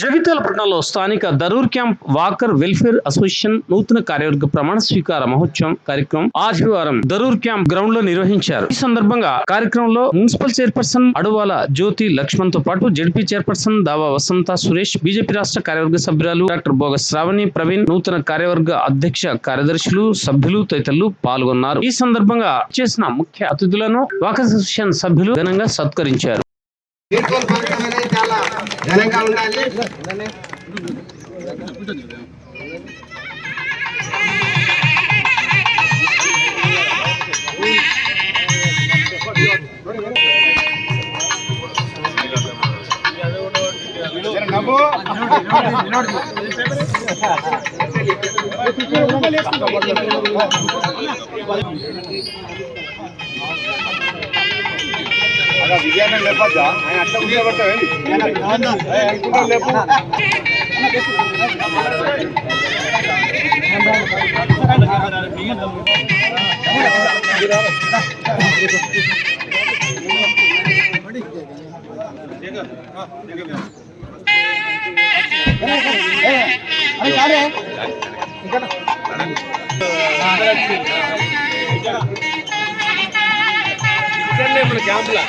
జగిత్యాల పట్టణంలో స్థానిక Darur camp walker welfare association నూతన కార్యవర్గ ప్రమాణ స్వీకార మహోత్సవం కార్యక్రమం ఆదివారం దరూర్ క్యాంప్ గ్రౌండ్ లో నిర్వహించారు. ఈ సందర్భంగా కార్యక్రమంలో మున్సిపల్ చైర్పర్సన్ అడువాల జ్యోతి లక్ష్మణ్ తో పాటు జడ్పీ చైర్పర్సన్ దావా వసంత సురేష్, బీజేపీ రాష్ట్ర కార్యవర్గ సభ్యురాలు డాక్టర్ బోగ శ్రావణి ప్రవీణ్, నూతన కార్యవర్గ అధ్యక్ష కార్యదర్శులు, సభ్యులు తదితరులు పాల్గొన్నారు. ఈ సందర్భంగా చేసిన ముఖ్య అతిథులను వాకర్ అసోసియేషన్ సభ్యులు ఘనంగా సత్కరించారు. చాలా ఘనంగా ఉండాలి. విజయాన్ని లేపద్దా ఆయన అట్లా కూర్చోబెట్టాలి. క్యాంపులా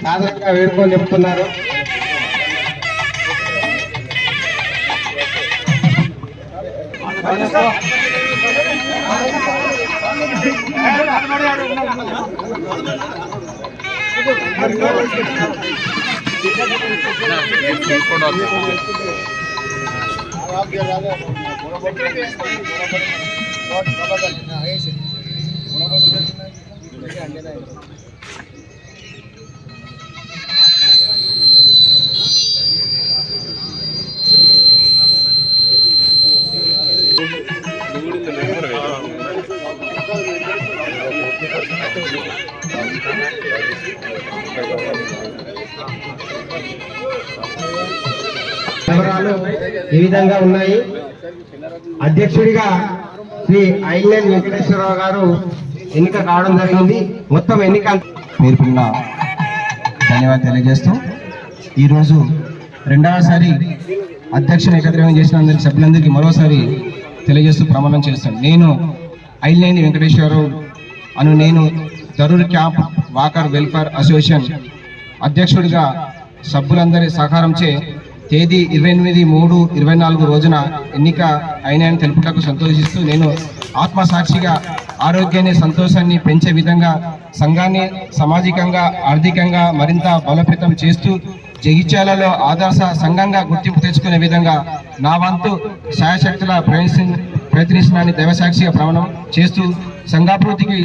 సాధారణంగా వేడుకలు చెప్తున్నారు. వివరాలు ఈ విధంగా ఉన్నాయి. అధ్యక్షుడిగా శ్రీ ఐలెన్ వెంకటేశ్వరరావు గారు ఎన్నిక కావడం జరిగింది. మొత్తం ఎన్నిక పేర్కొన్న ధన్యవాదాలు తెలియజేస్తూ ఈరోజు రెండవసారి అధ్యక్షుని ఏకగ్రీవం చేసిన సభ్యులందరికీ మరోసారి తెలియజేస్తూ ప్రమాణం చేస్తాను. నేను ఐలెన్ వెంకటేశ్వరరావు నేను Darur camp walker welfare association అధ్యక్షుడిగా సభ్యులందరి సహకారంచే తేదీ 28/3/24 రోజున ఎన్నిక అయినాయని తెలుపుటకు సంతోషిస్తూ నేను ఆత్మసాక్షిగా ఆరోగ్యాన్ని, సంతోషాన్ని పెంచే విధంగా సంఘాన్ని సామాజికంగా, ఆర్థికంగా మరింత బలోపేతం చేస్తూ జగిత్యాలలో ఆదర్శ సంఘంగా గుర్తింపు తెచ్చుకునే విధంగా నా వంతు శాయశక్తుల ప్రయత్నిస్తున్నానని దైవసాక్షిగా ప్రమాణం చేస్తూ సంఘాభివృద్ధికి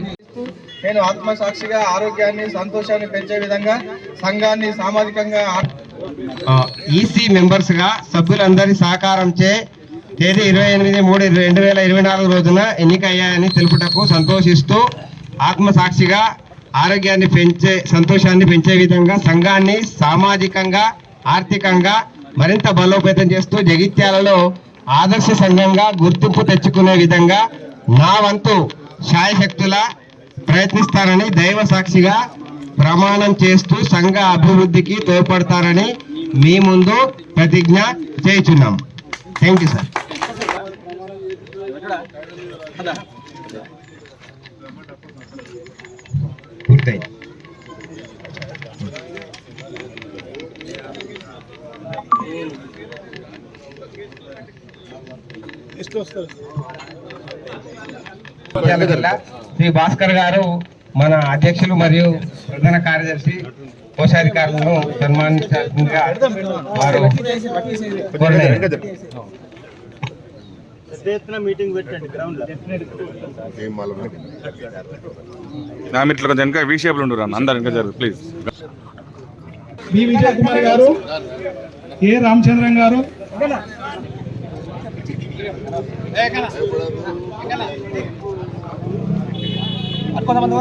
నేను ఆత్మసాక్షిగా ఆరోగ్యాన్ని, సంతోషాన్ని పెంచే విధంగా సంఘాన్ని సామాజికంగా ఈసీ మెంబర్స్ గా సభ్యులందరి సహకారంచే తేదీ 28/3/2024 రోజున ఎన్నికయ్యాయని తెలుపుటకు సంతోషిస్తూ ఆత్మసాక్షిగా ఆరోగ్యాన్ని పెంచే, సంతోషాన్ని పెంచే విధంగా సంఘాన్ని సామాజికంగా, ఆర్థికంగా మరింత బలోపేతం చేస్తూ జగిత్యాలలో ఆదర్శ సంఘంగా గుర్తింపు తెచ్చుకునే విధంగా నా వంతు శాయశక్తుల ప్రయత్నిస్తానని దైవ సాక్షిగా ప్రమాణం చేస్తూ సంఘ అభివృద్ధికి తోడ్పడతారని మీ ముందు ప్రతిజ్ఞ చేయుచున్నాం. Thank you sir. పూర్తయింది. శ్రీ భాస్కర్ గారు మన అధ్యక్షులు మరియు ప్రధాన కార్యదర్శి, కోశాధికారులను సన్మానించాల్సిందిగా వారు ప్లీజ్. బి విజయ్ కుమార్ గారు, ఏ రామచంద్రన్ గారు, కొంతమంది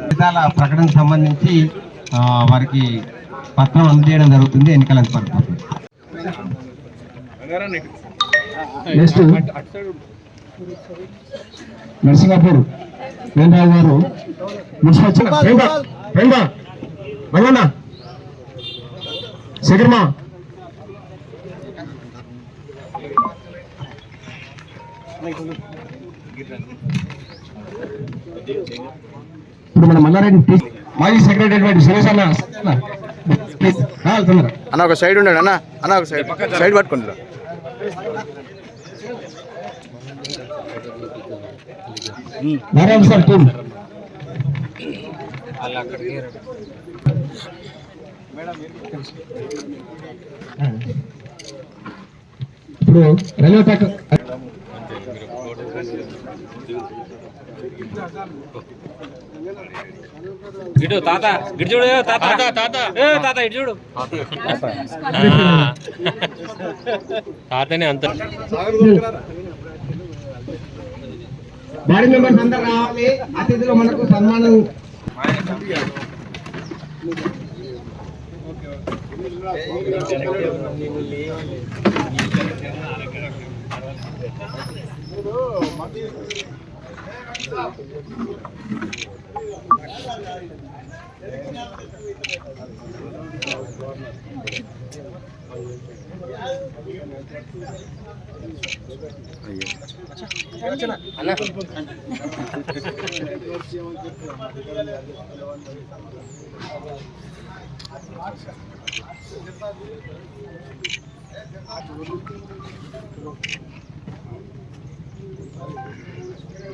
విధాల ప్రకటనకు సంబంధించి వారికి పత్రం అందజేయడం జరుగుతుంది. ఎన్నికల అధికారి నెక్స్ట్ నరసింగాపూర్ వేణరావు గారు రంగన్న శేఖర్మా ఇప్పుడు మన మల్లారెడ్డి మాజీ సెక్రటరీ సురేష్ అన్న అన్న ఒక సైడ్ ఉండండి అన్న ఒక సైడ్ పట్టుకుంటారా నారాయణ సార్ టీం ఇప్పుడు రైల్వే ట్రాక్ ఇటు తాత ఇటు చూడు తాత తాత ఇటు చూడు తాతనే అంత బాడీ మెంబర్స్ అందరు రావాలి. అతిథులు మనకు సన్మానం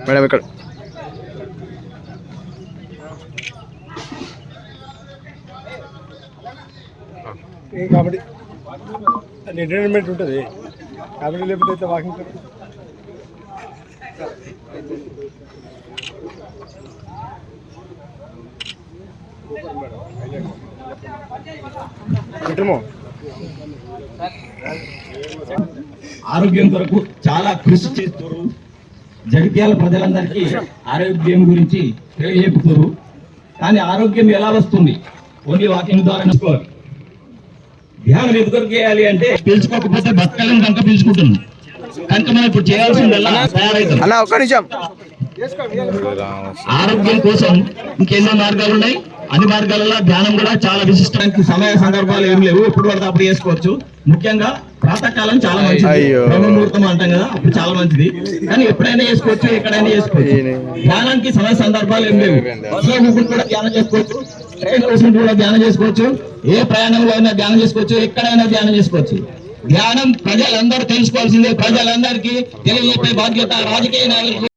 మేడం ఇక్కడ కాబట్టి ఎంటర్టైన్మెంట్ ఉంటుంది. కాబట్టి లేకపోతే వాకింగ్ ఆరోగ్యం కొరకు చాలా కృషి చేస్తారు. జగిత్యాల ప్రజలందరికీ ఆరోగ్యం గురించి తెలియజెప్పుతారు. కానీ ఆరోగ్యం ఎలా వస్తుంది? ఓన్లీ వాకింగ్ ద్వారా నేర్చుకోవాలి. ధ్యానం ఎందుకు చేయాలి అంటే పీల్చుకోకపోతే బతకాలని కనుక పీల్చుకుంటున్నాం. కనుక మనం ఇప్పుడు చేయాల్సిందల్లా తయారైతాం. అన్న ఒక్క నిమిషం ఆరోగ్యం కోసం ఇంకెన్నో మార్గాలు ఉన్నాయి. అన్ని మార్గాలలో ధ్యానం కూడా చాలా విశిష్టానికి సమయ సందర్భాలు ఏం లేవు. ఎప్పుడు పడితే అప్పుడు చేసుకోవచ్చు. ముఖ్యంగా ప్రాతకాలం చాలా మంచిది. బ్రహ్మముహూర్తం అంటాం కదా, అప్పుడు చాలా మంచిది. కానీ ఎప్పుడైనా చేసుకోవచ్చు, ఎక్కడైనా చేసుకోవచ్చు. ధ్యానానికి సమయ సందర్భాలు ఏం లేవు. బస్సులో కూర్చుని కూడా ధ్యానం చేసుకోవచ్చు, ట్రైన్ కూర్చుని కూడా ధ్యానం చేసుకోవచ్చు, ఏ ప్రయాణంలో అయినా ధ్యానం చేసుకోవచ్చు, ఎక్కడైనా ధ్యానం చేసుకోవచ్చు. ధ్యానం ప్రజలందరూ తెలుసుకోవాల్సిందే. ప్రజలందరికీ తెలియజెప్పే బాధ్యత రాజకీయ నాయకులు